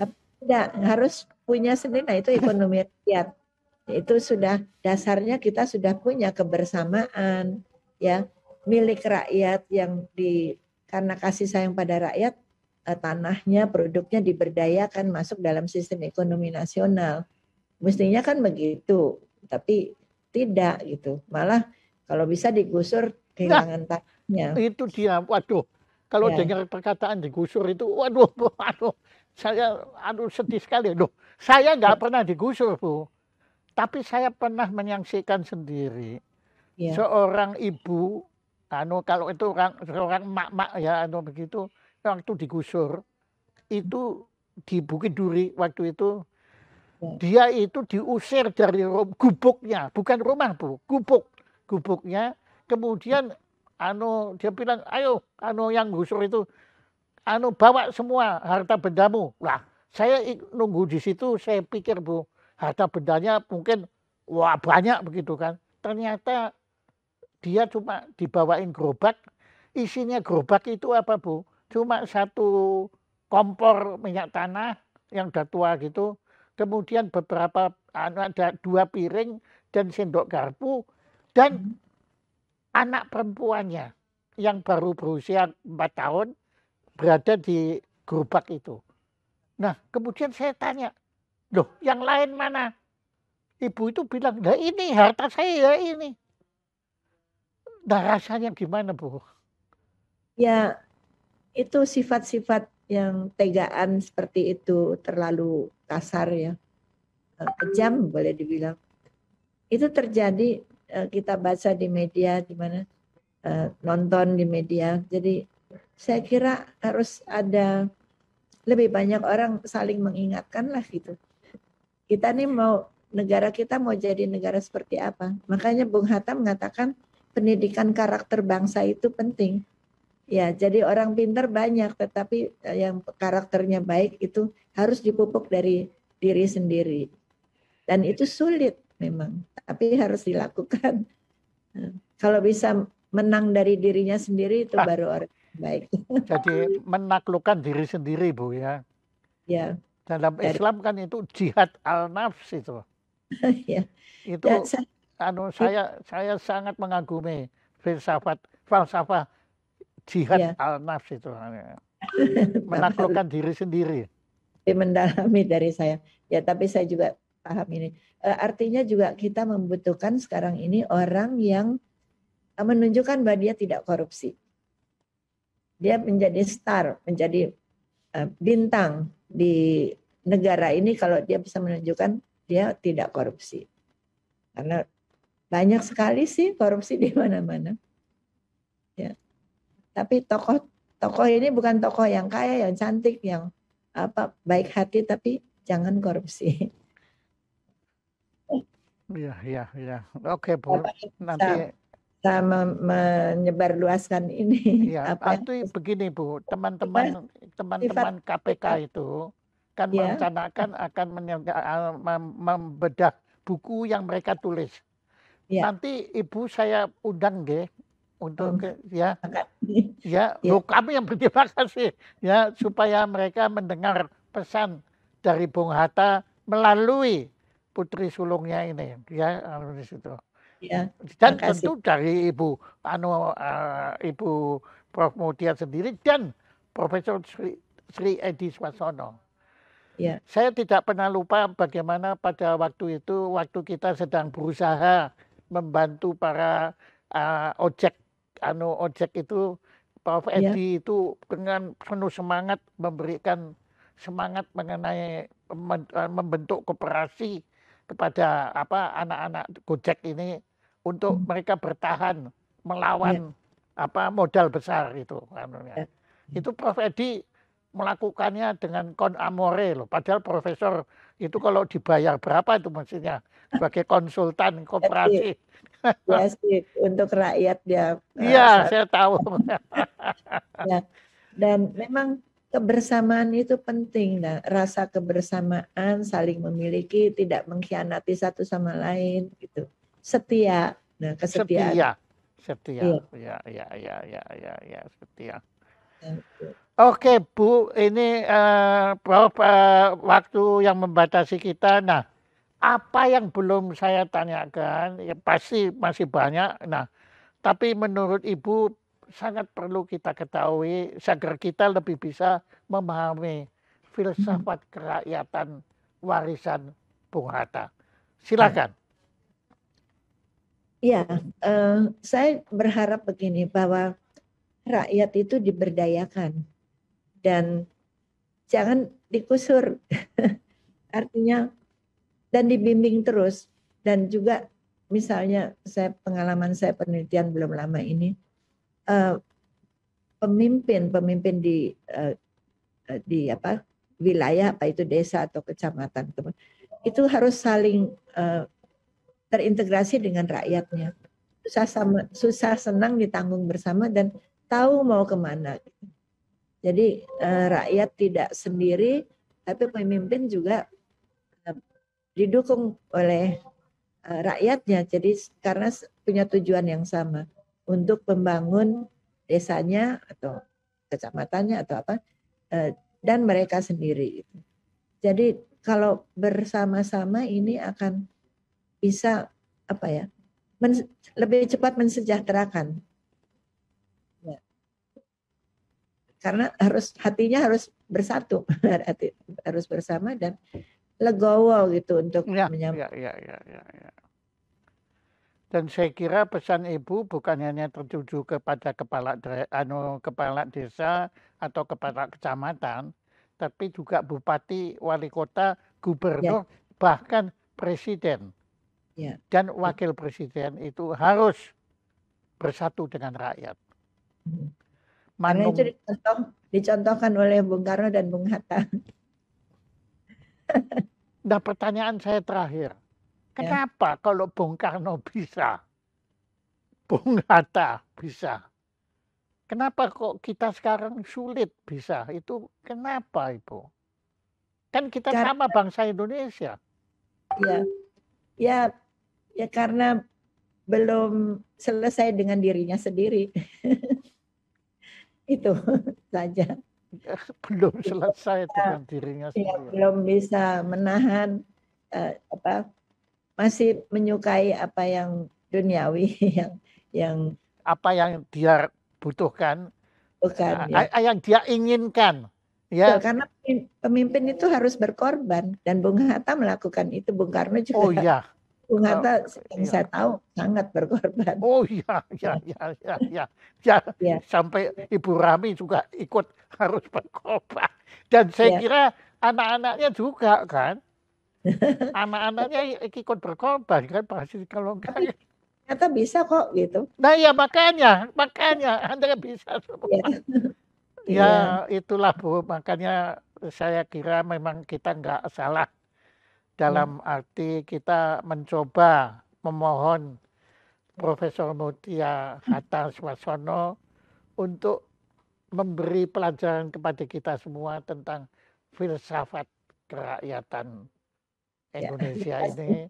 Tidak harus punya sendiri. Nah itu ekonomi rakyat. Itu sudah dasarnya kita sudah punya kebersamaan, ya milik rakyat yang karena kasih sayang pada rakyat, tanahnya, produknya diberdayakan masuk dalam sistem ekonomi nasional. Mestinya kan begitu, tapi tidak gitu. Malah kalau bisa digusur kehilangan tanahnya. Itu dia, waduh. Kalau dengar perkataan digusur itu, waduh, saya sedih sekali. Loh, saya nggak pernah digusur, Bu. Tapi saya pernah menyaksikan sendiri seorang ibu, kalau itu seorang emak-emak ya, begitu, waktu digusur, itu di Bukit Duri waktu itu, dia itu diusir dari gubuknya, bukan rumah, Bu, gubuknya, kemudian dia bilang, ayo, yang gusur itu, bawa semua harta bendamu. Lah, saya nunggu di situ, saya pikir, Bu, harta bendanya mungkin wah banyak begitu kan. Ternyata dia cuma dibawain gerobak, isinya gerobak itu apa, Bu? Cuma satu kompor minyak tanah yang udah tua gitu, kemudian beberapa ada 2 piring dan sendok garpu dan anak perempuannya yang baru berusia 4 tahun berada di gerobak itu. Nah, kemudian saya tanya, loh yang lain mana? Ibu itu bilang, nah ini harta saya ini. Nah rasanya gimana, Bu? Ya, itu sifat-sifat yang tegaan seperti itu terlalu kasar ya, kejam boleh dibilang. Itu terjadi, kita baca di media, di mana nonton di media. Jadi saya kira harus ada lebih banyak orang saling mengingatkan lah gitu. Kita nih negara kita mau jadi negara seperti apa? Makanya Bung Hatta mengatakan pendidikan karakter bangsa itu penting. Ya, jadi orang pintar banyak, tetapi yang karakternya baik itu harus dipupuk dari diri sendiri. Dan itu sulit memang, tapi harus dilakukan. Kalau bisa menang dari dirinya sendiri itu baru orang baik. Jadi menaklukkan diri sendiri, Bu ya. Ya. Dalam Islam kan itu jihad al-nafs itu. Ya. Itu saya sangat mengagumi falsafah jihad al-nafs itu. Menaklukkan diri sendiri. Mendalami dari saya. Ya, tapi saya juga paham ini. Artinya juga kita membutuhkan sekarang ini orang yang menunjukkan bahwa dia tidak korupsi. Dia menjadi star, menjadi bintang di negara ini kalau dia bisa menunjukkan dia tidak korupsi. Karena banyak sekali sih korupsi di mana-mana. Ya. Tapi tokoh ini bukan tokoh yang kaya, yang cantik, yang baik hati, tapi jangan korupsi. Iya. Oke, Bu. Nanti kita menyebarluaskan ini. Ya, itu begini, Bu. Teman-teman KPK itu kan merencanakan akan membedah buku yang mereka tulis. Nanti Ibu saya undang deh untuk kami yang berterima kasih ya supaya mereka mendengar pesan dari Bung Hatta melalui putri sulungnya ini ya di situ. Ya, dan tentu dari Ibu Prof Mutia sendiri dan Profesor Sri Edi Swasono. Ya. Saya tidak pernah lupa bagaimana pada waktu kita sedang berusaha membantu para ojek itu, Prof Edi itu dengan penuh semangat memberikan semangat mengenai membentuk koperasi kepada anak-anak Gojek ini untuk mereka bertahan melawan modal besar itu. Itu Prof Edi melakukannya dengan con amore loh. Padahal profesor itu kalau dibayar berapa itu maksudnya sebagai konsultan koperasi. Ya sih, untuk rakyat dia. Iya, saya tahu. Ya. Dan memang kebersamaan itu penting, nah, rasa kebersamaan, saling memiliki, tidak mengkhianati satu sama lain, gitu. Setia, nah kesetiaan. Setia. Ya, setia. Oke, Bu, ini waktu yang membatasi kita. Nah, apa yang belum saya tanyakan? Ya pasti masih banyak. Nah, Tapi menurut Ibu sangat perlu kita ketahui agar kita lebih bisa memahami filsafat kerakyatan warisan Bung Hatta. Silakan. Ya, saya berharap begini bahwa rakyat itu diberdayakan dan jangan dikusur. Artinya dan dibimbing terus, dan juga misalnya pengalaman saya penelitian belum lama ini, pemimpin di wilayah, apa itu desa atau kecamatan, itu harus saling terintegrasi dengan rakyatnya. Susah senang ditanggung bersama dan tahu mau kemana. Jadi rakyat tidak sendiri, tapi pemimpin juga didukung oleh rakyatnya. Jadi karena punya tujuan yang sama untuk membangun desanya atau kecamatannya atau apa, dan mereka sendiri. Jadi kalau bersama-sama ini akan bisa lebih cepat mensejahterakan. Ya. Karena hatinya harus bersatu, harus bersama dan legowo gitu untuk menyampaikan. Ya. Dan saya kira pesan Ibu bukan hanya tertuju kepada kepala desa atau kepala kecamatan, tapi juga bupati, wali kota, gubernur, bahkan presiden dan wakil presiden itu harus bersatu dengan rakyat. Karena itu dicontohkan oleh Bung Karno dan Bung Hatta. Nah, pertanyaan saya terakhir, kenapa kalau Bung Karno bisa, Bung Hatta bisa, kenapa kok kita sekarang sulit bisa? Itu kenapa, Ibu? Kan kita sama bangsa Indonesia. Ya karena belum selesai dengan dirinya sendiri. Itu saja. Belum selesai dengan dirinya sendiri. Belum bisa menahan masih menyukai apa yang duniawi, yang apa yang dia butuhkan, yang dia inginkan. Ya, karena pemimpin itu harus berkorban dan Bung Hatta melakukan itu. Bung Karno juga. Oh iya. Bung Hatta yang saya tahu sangat berkorban. Oh iya. Sampai Ibu Rami juga ikut harus berkorban. Dan saya kira anak-anaknya juga kan. Anak-anaknya ikut berkorban kan pasti kalau enggak. Ternyata bisa kok gitu. Nah ya makanya Anda bisa semua. Ya itulah Bu, makanya saya kira memang kita nggak salah dalam arti kita mencoba memohon Profesor Mutia Hatta Swasono untuk memberi pelajaran kepada kita semua tentang filsafat kerakyatan Indonesia ini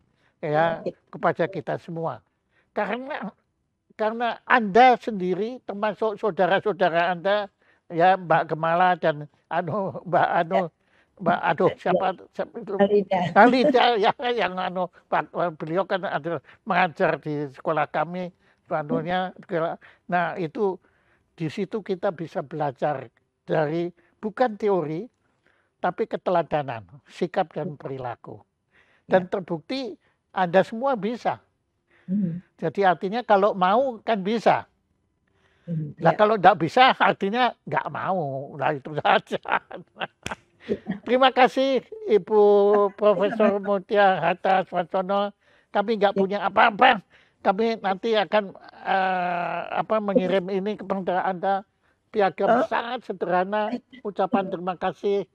kepada kita semua. Karena Anda sendiri termasuk saudara-saudara Anda Mbak Gemala dan siapa itu Alida yang beliau kan ada mengajar di sekolah kami nah itu di situ kita bisa belajar dari bukan teori tapi keteladanan sikap dan perilaku dan terbukti Anda semua bisa. Jadi artinya kalau mau kan bisa. Nah kalau tidak bisa artinya nggak mau. Nah itu saja. Terima kasih Ibu Profesor Mutia Hatta Swasono. Kami nggak punya apa-apa. Kami nanti akan mengirim ini kepada Anda piagam sangat sederhana ucapan terima kasih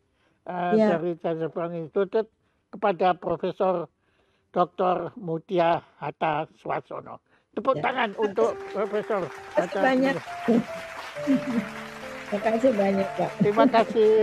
dari Chandra Institute kepada Profesor Dr. Mutia Hatta Swasono. Tepuk tangan untuk Profesor Hatta. Banyak. Terima kasih banyak, Pak. Terima kasih.